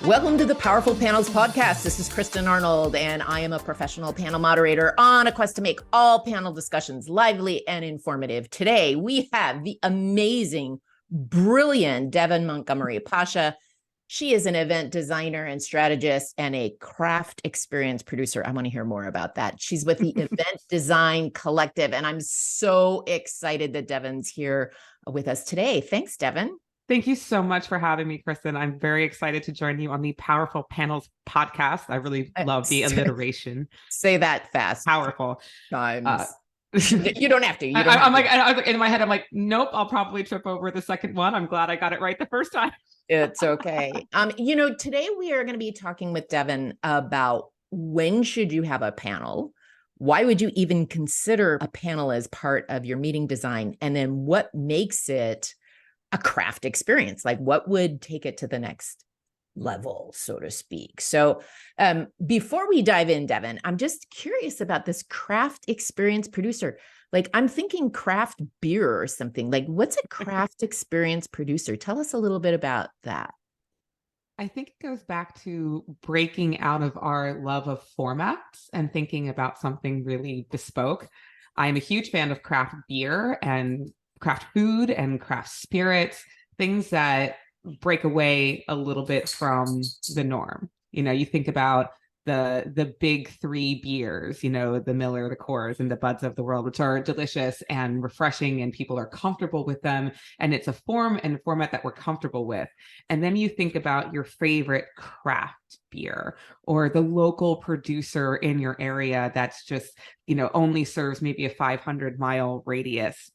Welcome to the Powerful Panels podcast. This is Kristin Arnold, and I am a professional panel moderator on a quest to make all panel discussions lively and informative. Today, we have the amazing, brilliant Devon Montgomery Pasha. She is an event designer and strategist and a craft experience producer. I want to hear more about that. She's with the Event Design Collective, and I'm so excited that Devon's here with us today. Thanks, Devon. Thank you so much for having me, Kristin. I'm very excited to join you on the Powerful Panels podcast. I really love the alliteration. Say that fast. Powerful. Times. You don't have to. I'm like, in my head, I'm like, nope, I'll probably trip over the second one. I'm glad I got it right the first time. It's okay. Today we are going to be talking with Devon about when should you have a panel? Why would you even consider a panel as part of your meeting design? And then what makes it a craft experience? Like what would take it to the next level, so to speak? So before we dive in, Devon, I'm just curious about this craft experience producer. Like I'm thinking craft beer or something. Like what's a craft experience producer? Tell us a little bit about that. I think it goes back to breaking out of our love of formats and thinking about something really bespoke. I'm a huge fan of craft beer and craft food and craft spirits, things that break away a little bit from the norm. You think about the big three beers, the Miller, the Coors, and the Buds of the world, which are delicious and refreshing, and people are comfortable with them. And it's a form and format that we're comfortable with. And then you think about your favorite craft beer or the local producer in your area that's just, only serves maybe a 500-mile radius.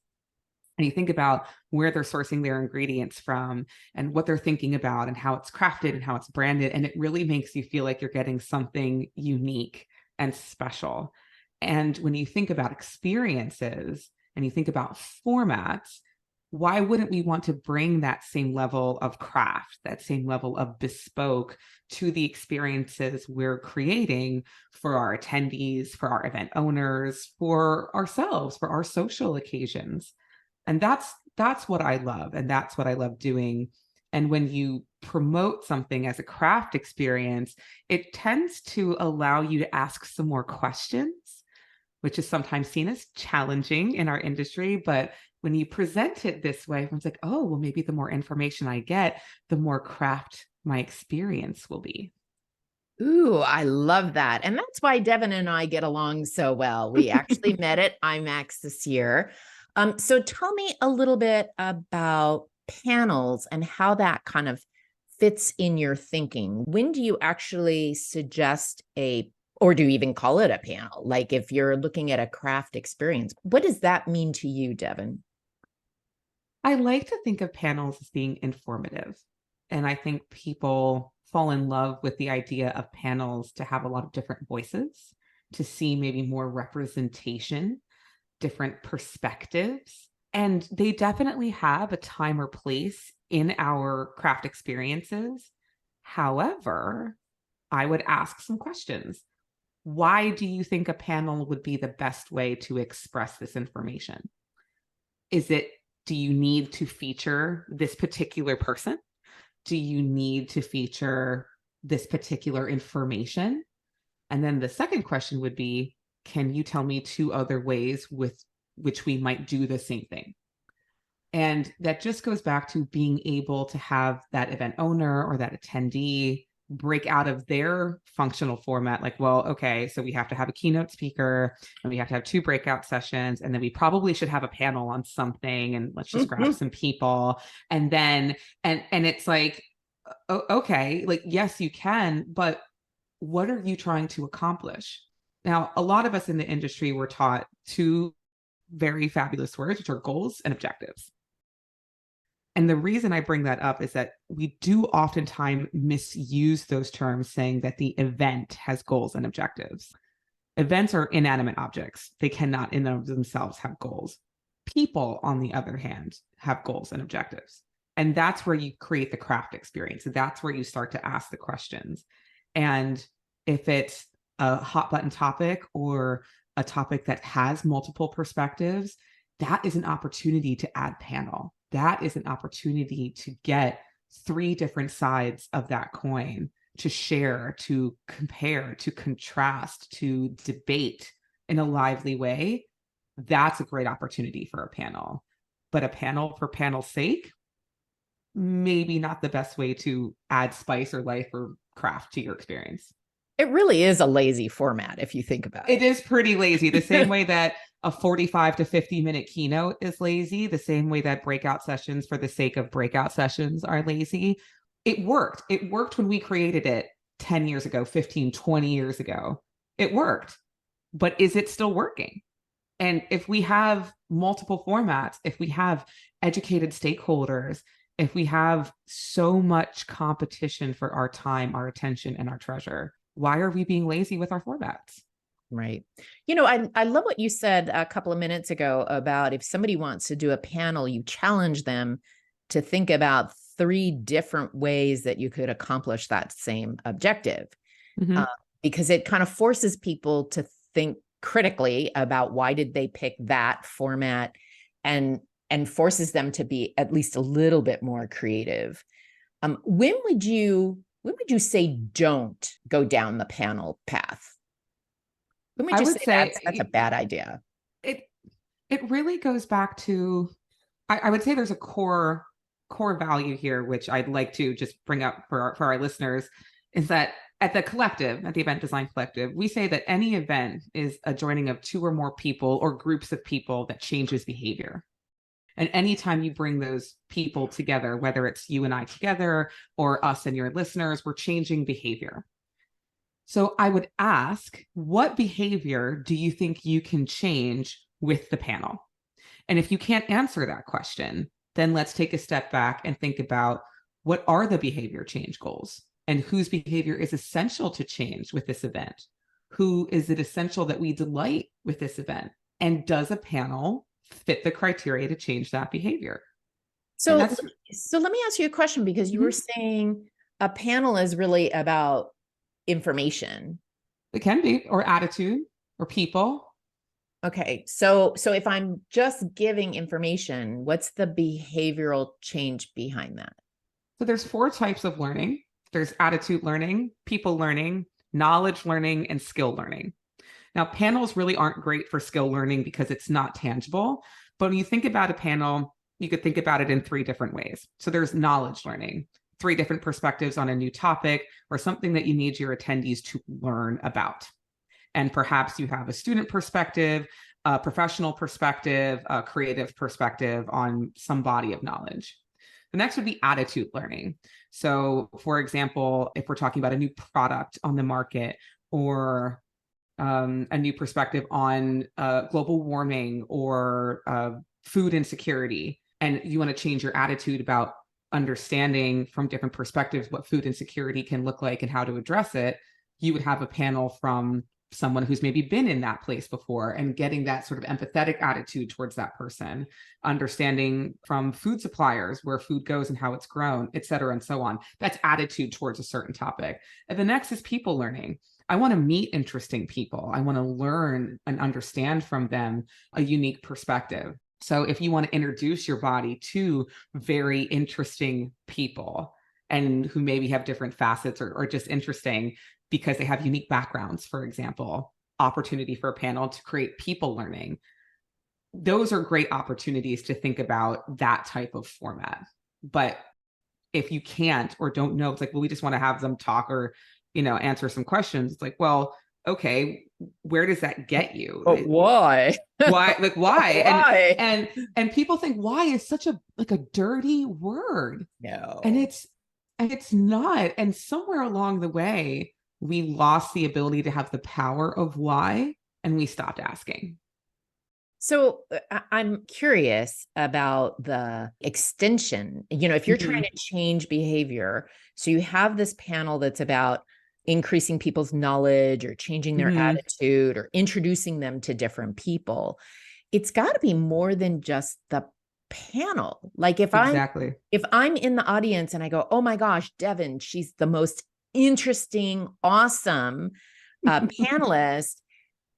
And you think about where they're sourcing their ingredients from and what they're thinking about and how it's crafted and how it's branded. And it really makes you feel like you're getting something unique and special. And when you think about experiences and you think about formats, why wouldn't we want to bring that same level of craft, that same level of bespoke to the experiences we're creating for our attendees, for our event owners, for ourselves, for our social occasions? And that's what I love. And that's what I love doing. And when you promote something as a craft experience, it tends to allow you to ask some more questions, which is sometimes seen as challenging in our industry. But when you present it this way, everyone's like, oh, well, maybe the more information I get, the more craft my experience will be. Ooh, I love that. And that's why Devon and I get along so well. We actually met at IMAX this year. So tell me a little bit about panels and how that kind of fits in your thinking. When do you actually suggest or do you even call it a panel? Like if you're looking at a craft experience, what does that mean to you, Devon? I like to think of panels as being informative. And I think people fall in love with the idea of panels to have a lot of different voices, to see maybe more representation, different perspectives, and they definitely have a time or place in our craft experiences. However, I would ask some questions. Why do you think a panel would be the best way to express this information? Do you need to feature this particular person? Do you need to feature this particular information? And then the second question would be, can you tell me two other ways with which we might do the same thing? And that just goes back to being able to have that event owner or that attendee break out of their functional format. Like, well, okay, so we have to have a keynote speaker and we have to have 2 breakout sessions. And then we probably should have a panel on something, and let's just grab some people. And then, and it's like, okay, like, yes, you can, but what are you trying to accomplish? Now, a lot of us in the industry were taught 2 very fabulous words, which are goals and objectives. And the reason I bring that up is that we do oftentimes misuse those terms, saying that the event has goals and objectives. Events are inanimate objects. They cannot in and of themselves have goals. People, on the other hand, have goals and objectives. And that's where you create the craft experience. That's where you start to ask the questions. And if it's a hot button topic or a topic that has multiple perspectives, that is an opportunity to add panel. That is an opportunity to get 3 different sides of that coin to share, to compare, to contrast, to debate in a lively way, that's a great opportunity for a panel. But a panel for panel's sake, maybe not the best way to add spice or life or craft to your experience. It really is a lazy format if you think about it. It is pretty lazy. The same way that a 45 to 50-minute keynote is lazy, the same way that breakout sessions for the sake of breakout sessions are lazy. It worked. It worked when we created it 10 years ago, 15, 20 years ago. It worked. But is it still working? And if we have multiple formats, if we have educated stakeholders, if we have so much competition for our time, our attention, and our treasure, why are we being lazy with our formats? Right. You know, I love what you said a couple of minutes ago about if somebody wants to do a panel, you challenge them to think about 3 different ways that you could accomplish that same objective. Mm-hmm. Because it kind of forces people to think critically about why did they pick that format, and forces them to be at least a little bit more creative. When would you say don't go down the panel path? When would I you would say say that's a bad idea? it really goes back to, I would say there's a core value here, which I'd like to just bring up for our listeners, is that at the Event Design Collective, we say that any event is a joining of 2 or more people or groups of people that changes behavior. And anytime you bring those people together, whether it's you and I together or us and your listeners, we're changing behavior. So I would ask, what behavior do you think you can change with the panel? And if you can't answer that question, then let's take a step back and think about, what are the behavior change goals, and whose behavior is essential to change with this event? Who is it essential that we delight with this event? And does a panel fit the criteria to change that behavior? So let me ask you a question, because you were saying a panel is really about information. It can be, or attitude, or people. Okay. So if I'm just giving information, what's the behavioral change behind that? So there's 4 types of learning. There's attitude learning, people learning, knowledge learning, and skill learning. Now, panels really aren't great for skill learning because it's not tangible. But when you think about a panel, you could think about it in 3 different ways. So there's knowledge learning, 3 different perspectives on a new topic or something that you need your attendees to learn about. And perhaps you have a student perspective, a professional perspective, a creative perspective on some body of knowledge. The next would be attitude learning. So, for example, if we're talking about a new product on the market, or a new perspective on global warming or food insecurity, and you want to change your attitude about understanding from different perspectives what food insecurity can look like and how to address it, you would have a panel from someone who's maybe been in that place before and getting that sort of empathetic attitude towards that person, understanding from food suppliers where food goes and how it's grown, et cetera, and so on. That's attitude towards a certain topic. And the next is people learning. I want to meet interesting people. I want to learn and understand from them a unique perspective. So if you want to introduce your body to very interesting people, and who maybe have different facets or just interesting because they have unique backgrounds, for example, opportunity for a panel to create people learning. Those are great opportunities to think about that type of format. But if you can't or don't know, it's like, well, we just want to have them talk or, answer some questions. It's like, well, okay, where does that get you? But why? Why? Like, why? Why? And people think why is such a dirty word. No. And it's not. And somewhere along the way, we lost the ability to have the power of why, and we stopped asking. So I'm curious about the extension. If you're trying to change behavior, so you have this panel that's about increasing people's knowledge or changing their attitude or introducing them to different people. It's got to be more than just the panel. Like if I'm in the audience and I go, oh my gosh, Devon, she's the most interesting, awesome panelist.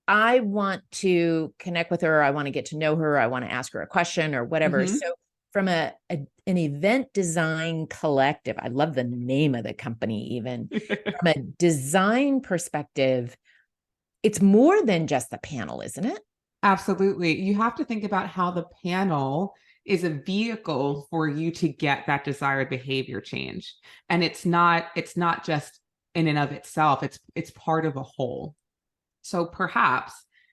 I want to connect with her. I want to get to know her. I want to ask her a question or whatever. So from an event design collective, I love the name of the company even, from a design perspective, it's more than just the panel, isn't it? Absolutely. You have to think about how the panel is a vehicle for you to get that desired behavior change. And it's not just in and of itself, it's part of a whole. So perhaps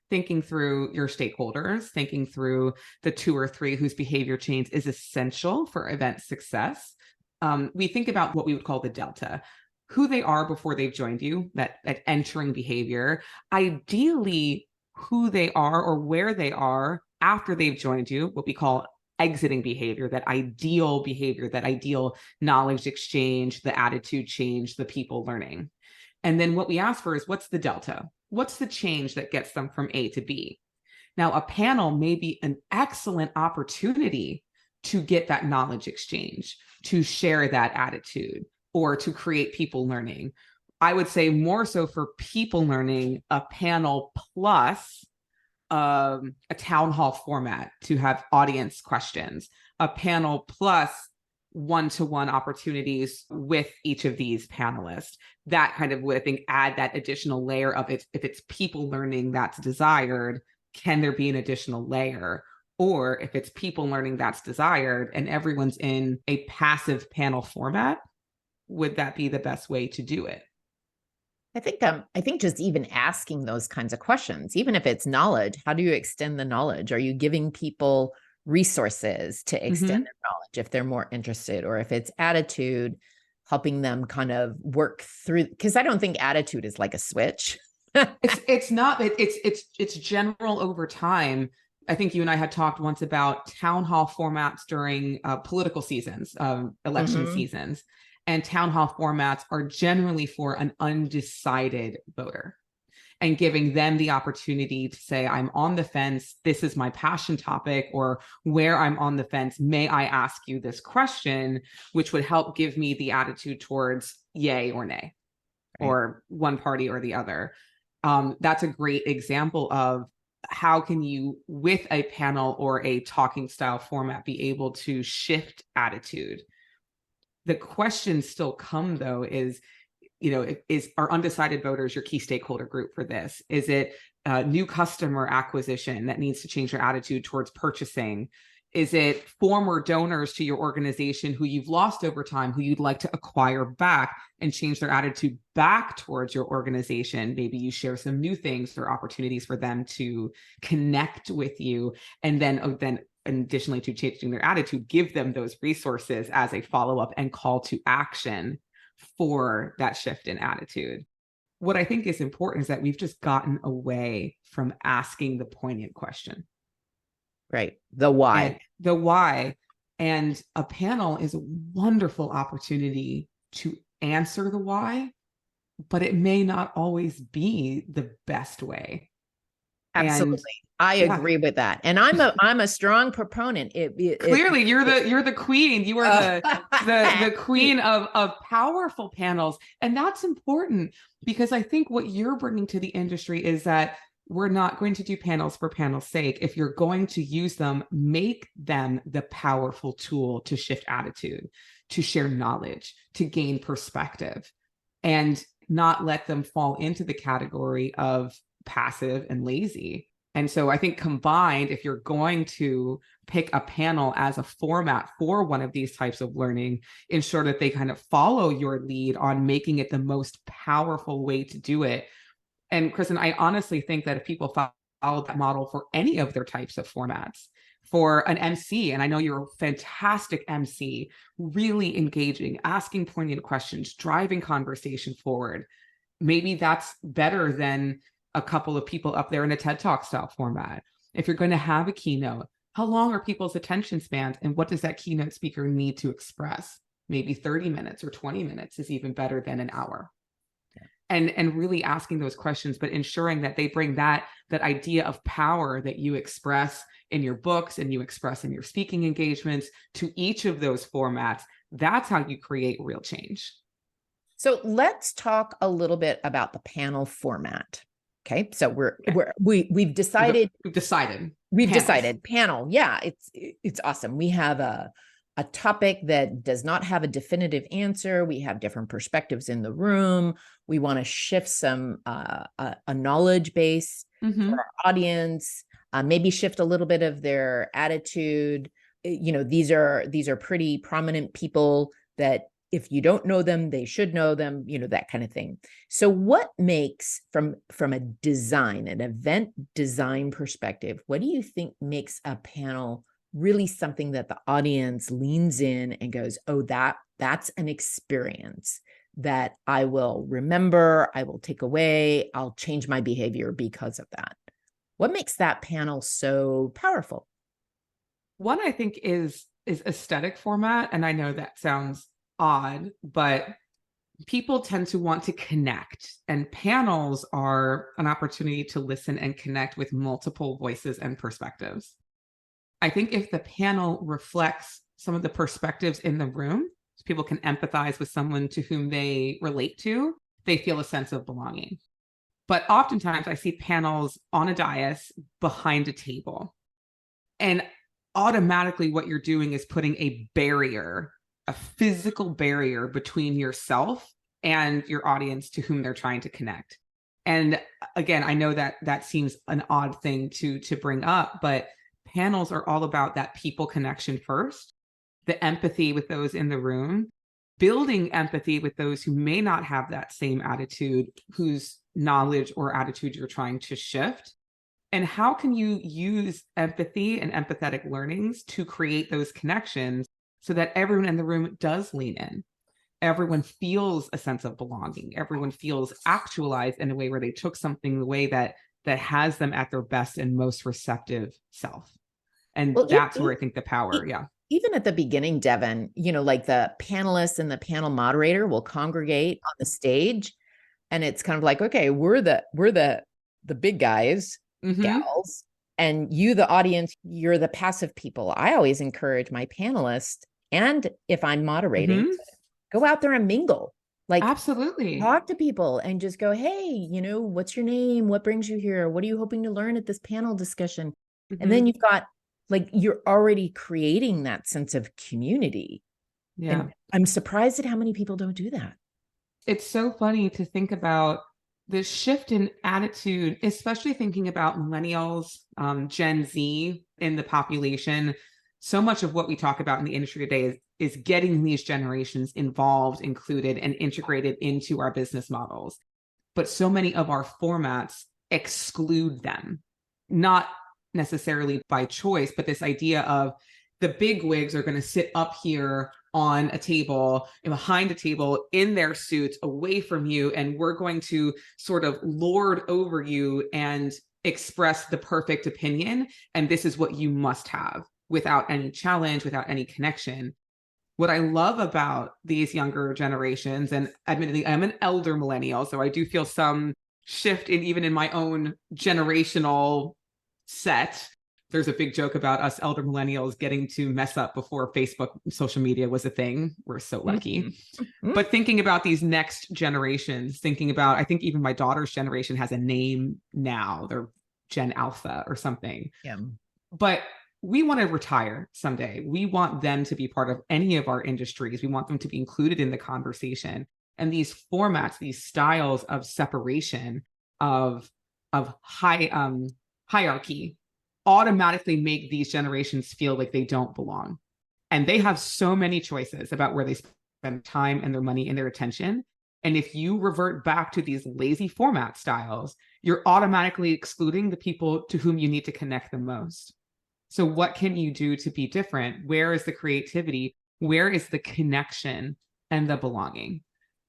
thinking through your stakeholders, thinking through the 2 or 3 whose behavior change is essential for event success. We think about what we would call the delta, who they are before they've joined you, that entering behavior, ideally who they are or where they are after they've joined you, what we call exiting behavior, that ideal knowledge exchange, the attitude change, the people learning. And then what we ask for is, what's the delta? What's the change that gets them from A to B? Now, a panel may be an excellent opportunity to get that knowledge exchange, to share that attitude, or to create people learning. I would say more so for people learning, a panel plus a town hall format to have audience questions, a panel plus one-to-one opportunities with each of these panelists. That kind of would, I think, add that additional layer of it. If it's people learning that's desired, can there be an additional layer? Or if it's people learning that's desired and everyone's in a passive panel format, would that be the best way to do it? I think just even asking those kinds of questions, even if it's knowledge, how do you extend the knowledge? Are you giving people resources to extend their knowledge if they're more interested? Or if it's attitude, helping them kind of work through, because I don't think attitude is like a switch. It's not, it's general over time. I think you and I had talked once about town hall formats during political seasons, election seasons. And town hall formats are generally for an undecided voter and giving them the opportunity to say, I'm on the fence, this is my passion topic, or where I'm on the fence, may I ask you this question, which would help give me the attitude towards yay or nay, right, or one party or the other. That's a great example of how can you, with a panel or a talking style format, be able to shift attitude. The questions still come though is, are undecided voters your key stakeholder group for this? Is it new customer acquisition that needs to change your attitude towards purchasing? Is it former donors to your organization who you've lost over time, who you'd like to acquire back and change their attitude back towards your organization? Maybe you share some new things or opportunities for them to connect with you, and then additionally to changing their attitude, give them those resources as a follow-up and call to action for that shift in attitude. What I think is important is that we've just gotten away from asking the poignant question. Right. The why. And a panel is a wonderful opportunity to answer the why, but it may not always be the best way. Absolutely. I agree with that. And I'm a strong proponent. Clearly you're the queen. You are the queen of powerful panels. And that's important because I think what you're bringing to the industry is that we're not going to do panels for panel's sake. If you're going to use them, make them the powerful tool to shift attitude, to share knowledge, to gain perspective, and not let them fall into the category of passive and lazy. And so I think combined, if you're going to pick a panel as a format for one of these types of learning, ensure that they kind of follow your lead on making it the most powerful way to do it. And Kristin, I honestly think that if people follow that model for any of their types of formats, for an MC, and I know you're a fantastic MC, really engaging, asking poignant questions, driving conversation forward, maybe that's better than a couple of people up there in a TED Talk style format. If you're going to have a keynote, how long are people's attention spans and what does that keynote speaker need to express? Maybe 30 minutes or 20 minutes is even better than an hour. And really asking those questions, but ensuring that they bring that idea of power that you express in your books and you express in your speaking engagements to each of those formats. That's how you create real change. So let's talk a little bit about the panel format. Okay. So we've decided. We've decided. We've Panels. decided panel. Yeah. It's awesome. We have a topic that does not have a definitive answer. We have different perspectives in the room. We want to shift some, a knowledge base for our audience, maybe shift a little bit of their attitude. These are pretty prominent people that if you don't know them, they should know them, that kind of thing. So what makes from an event design perspective, what do you think makes a panel really something that the audience leans in and goes, oh, that's an experience that I will remember, I will take away, I'll change my behavior because of that? What makes that panel so powerful? One, I think, is aesthetic format. And I know that sounds odd, but people tend to want to connect, and panels are an opportunity to listen and connect with multiple voices and perspectives. I think if the panel reflects some of the perspectives in the room, so people can empathize with someone to whom they relate to, they feel a sense of belonging. But oftentimes I see panels on a dais behind a table, and automatically what you're doing is putting a barrier, a physical barrier between yourself and your audience to whom they're trying to connect. And again, I know that seems an odd thing to bring up, but panels are all about that people connection first, the empathy with those in the room, building empathy with those who may not have that same attitude, whose knowledge or attitude you're trying to shift. And how can you use empathy and empathetic learnings to create those connections so that everyone in the room does lean in? Everyone feels a sense of belonging. Everyone feels actualized in a way where they took something the way that has them at their best and most receptive self. And that's where I think the power, Even at the beginning, Devon, like the panelists and the panel moderator will congregate on the stage, and it's kind of like, okay, we're the big guys, gals, and you, the audience, you're the passive people. I always encourage my panelists, and if I'm moderating, go out there and mingle. Like, absolutely, talk to people and just go, hey, what's your name? What brings you here? What are you hoping to learn at this panel discussion? And then you've got, like, you're already creating that sense of community. Yeah. And I'm surprised at how many people don't do that. It's so funny to think about the shift in attitude, especially thinking about millennials, Gen Z in the population. So much of what we talk about in the industry today is getting these generations involved, included, and integrated into our business models. But so many of our formats exclude them, not necessarily by choice, but this idea of the big wigs are going to sit up here on a table and behind a table in their suits away from you, and we're going to sort of lord over you and express the perfect opinion, and this is what you must have, without any challenge, without any connection. What I love about these younger generations, and admittedly I'm an elder millennial, so I do feel some shift even in my own generational set. There's a big joke about us elder millennials getting to mess up before Facebook social media was a thing. We're so lucky. But thinking about these next generations, thinking about, I think even my daughter's generation has a name now. They're Gen Alpha or something. Yeah. But we want to retire someday. We want them to be part of any of our industries. We want them to be included in the conversation. And these formats, these styles of separation, of hierarchy, automatically make these generations feel like they don't belong. And they have so many choices about where they spend time and their money and their attention. And if you revert back to these lazy format styles, you're automatically excluding the people to whom you need to connect the most. So what can you do to be different? Where is the creativity? Where is the connection and the belonging?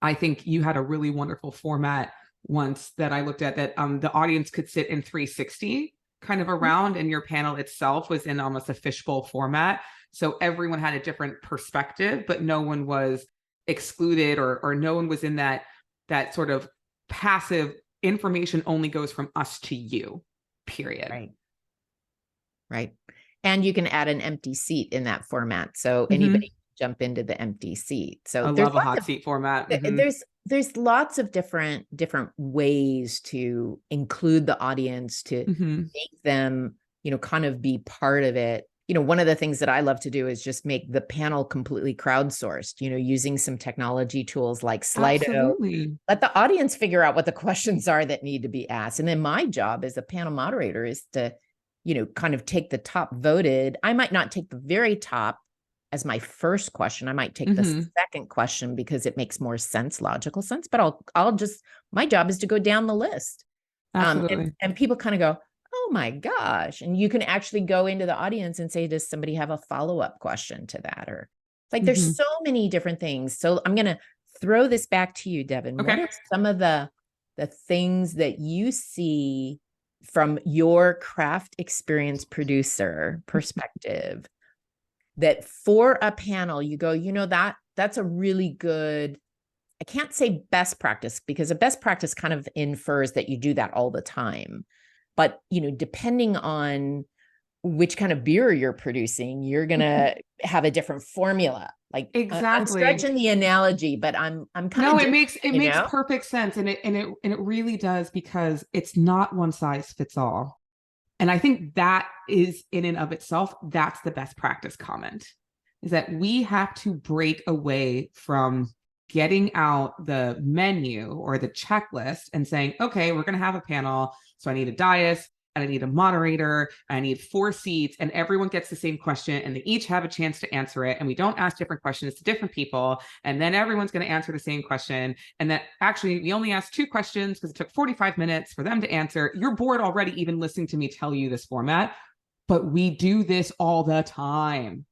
I think you had a really wonderful format once that I looked at, that the audience could sit in 360 kind of around, and your panel itself was in almost a fishbowl format. So everyone had a different perspective, but no one was excluded, or no one was in that sort of passive information only goes from us to you, period. Right. And you can add an empty seat in that format. So anybody can jump into the empty seat. So I love a hot seat format. there's lots of different ways to include the audience, to make them, kind of be part of it. One of the things that I love to do is just make the panel completely crowdsourced, using some technology tools like Slido. Absolutely. Let the audience figure out what the questions are that need to be asked. And then my job as a panel moderator is to, kind of take the top voted. I might not take the very top as my first question. I might take the second question because it makes more sense, logical sense, but my job is to go down the list. Absolutely. And people kind of go, oh my gosh. And you can actually go into the audience and say, does somebody have a follow-up question to that? Or like, there's so many different things. So I'm going to throw this back to you, Devon. Okay. What are some of the things that you see from your craft experience producer perspective that for a panel, you go, that's a really good, I can't say best practice, because a best practice kind of infers that you do that all the time. But, depending on which kind of beer you're producing, you're going to have a different formula. Like, exactly. I'm stretching the analogy, but I'm kind of. No, it makes perfect sense. And it really does, because it's not one size fits all. And I think that is, in and of itself, that's the best practice comment, is that we have to break away from getting out the menu or the checklist and saying, okay, we're going to have a panel. So I need a dais, and I need a moderator, and I need 4 seats, and everyone gets the same question, and they each have a chance to answer it. And we don't ask different questions to different people. And then everyone's going to answer the same question. And that actually we only asked 2 questions because it took 45 minutes for them to answer. You're bored already even listening to me tell you this format, but we do this all the time.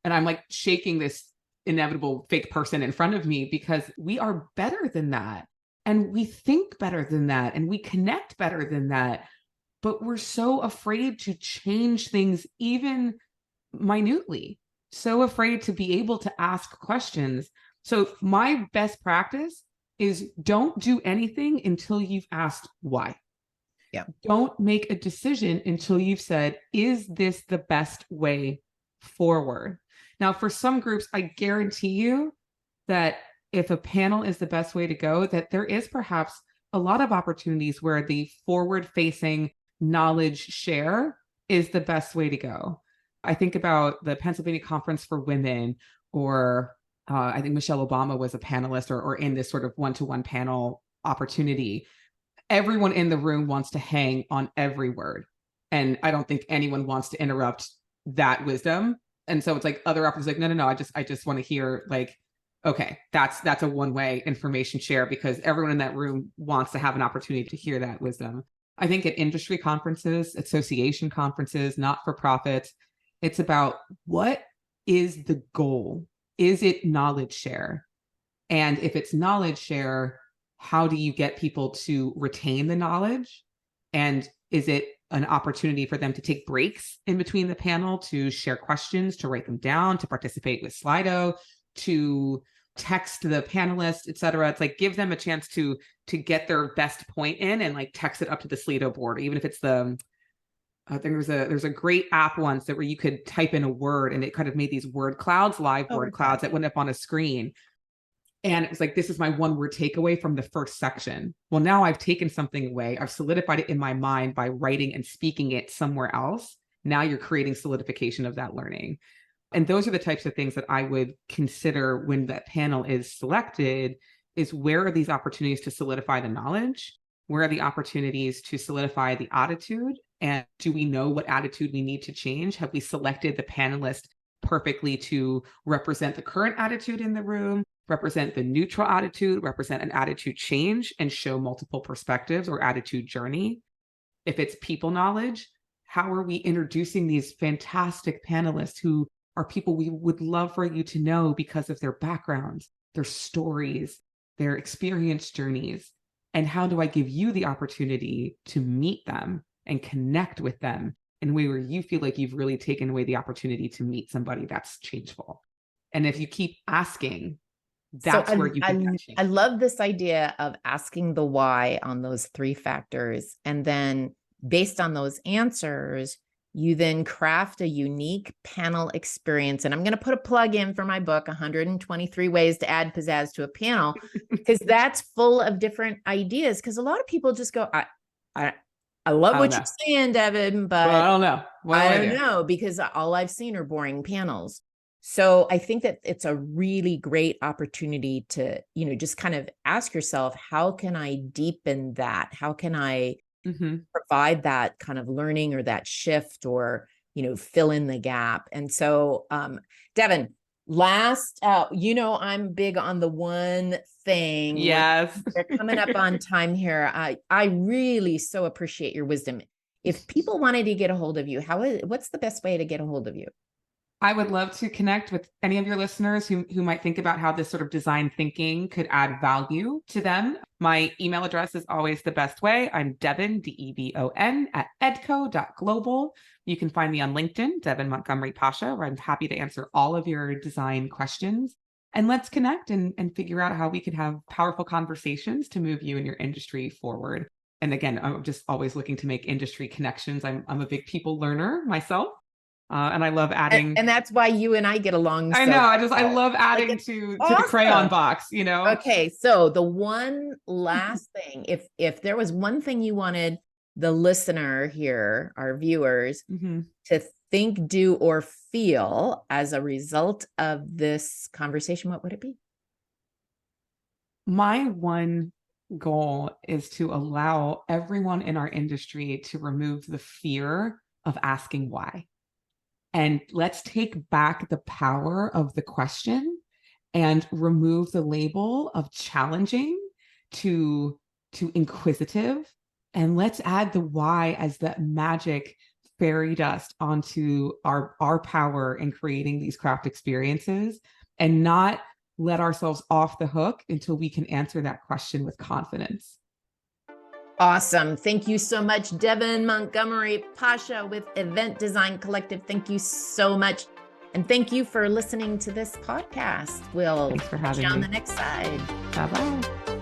And I'm like shaking this inevitable fake person in front of me, because we are better than that. And we think better than that. And we connect better than that. But we're so afraid to change things, even minutely, so afraid to be able to ask questions. So my best practice is don't do anything until you've asked why. Yeah. Don't make a decision until you've said, is this the best way forward? Now, for some groups, I guarantee you that if a panel is the best way to go, that there is perhaps a lot of opportunities where the forward-facing knowledge share is the best way to go. I think about the Pennsylvania Conference for Women, or I think Michelle Obama was a panelist or in this sort of one-to-one panel opportunity. Everyone in the room wants to hang on every word. And I don't think anyone wants to interrupt that wisdom. And so it's like other options like, no, I just want to hear, like, okay, that's a one-way information share, because everyone in that room wants to have an opportunity to hear that wisdom. I think at industry conferences, association conferences, not-for-profits, it's about, what is the goal? Is it knowledge share? And if it's knowledge share, how do you get people to retain the knowledge? And is it an opportunity for them to take breaks in between the panel, to share questions, to write them down, to participate with Slido, to text the panelists, et cetera? It's like, give them a chance to get their best point in, and like text it up to the Slido board, even if it's the, I think there's a great app once that where you could type in a word and it kind of made these word clouds, live word clouds that went up on a screen. And it was like, this is my one word takeaway from the first section. Well, now I've taken something away. I've solidified it in my mind by writing and speaking it somewhere else. Now you're creating solidification of that learning. And those are the types of things that I would consider when that panel is selected, is where are these opportunities to solidify the knowledge? Where are the opportunities to solidify the attitude? And do we know what attitude we need to change? Have we selected the panelist perfectly to represent the current attitude in the room, represent the neutral attitude, represent an attitude change, and show multiple perspectives or attitude journey? If it's people knowledge, how are we introducing these fantastic panelists who are people we would love for you to know because of their backgrounds, their stories, their experience journeys? And how do I give you the opportunity to meet them and connect with them in a way where you feel like you've really taken away the opportunity to meet somebody that's changeful? And if you keep asking, that's where you can get change. I love this idea of asking the why on those 3 factors. And then based on those answers, You then craft a unique panel experience. And I'm going to put a plug in for my book, 123 Ways to Add Pizzazz to a Panel, because that's full of different ideas. Because a lot of people just go, I love what you're saying, Devon, but well, I don't know. I don't know, because all I've seen are boring panels. So I think that it's a really great opportunity to, just kind of ask yourself, how can I deepen that? How can I provide that kind of learning or that shift, or, fill in the gap? And so, Devon, last, I'm big on the one thing. Yes. We're coming up on time here. I really so appreciate your wisdom. If people wanted to get a hold of you, what's the best way to get a hold of you? I would love to connect with any of your listeners who might think about how this sort of design thinking could add value to them. My email address is always the best way. I'm Devon, Devon, @edco.global. You can find me on LinkedIn, Devon Montgomery Pasha, where I'm happy to answer all of your design questions. And let's connect and figure out how we could have powerful conversations to move you and your industry forward. And again, I'm just always looking to make industry connections. I'm a big people learner myself. And I love adding. And that's why you and I get along. I know. I love adding to the crayon box, Okay. So the one last thing, if there was one thing you wanted the listener here, our viewers, to think, do, or feel as a result of this conversation, what would it be? My one goal is to allow everyone in our industry to remove the fear of asking why. And let's take back the power of the question and remove the label of challenging to inquisitive. And let's add the why as the magic fairy dust onto our power in creating these craft experiences, and not let ourselves off the hook until we can answer that question with confidence. Awesome. Thank you so much, Devon Montgomery Pasha with Event Design Collective. Thank you so much. And thank you for listening to this podcast. We'll Thanks for having see you on me. the next side. Bye-bye.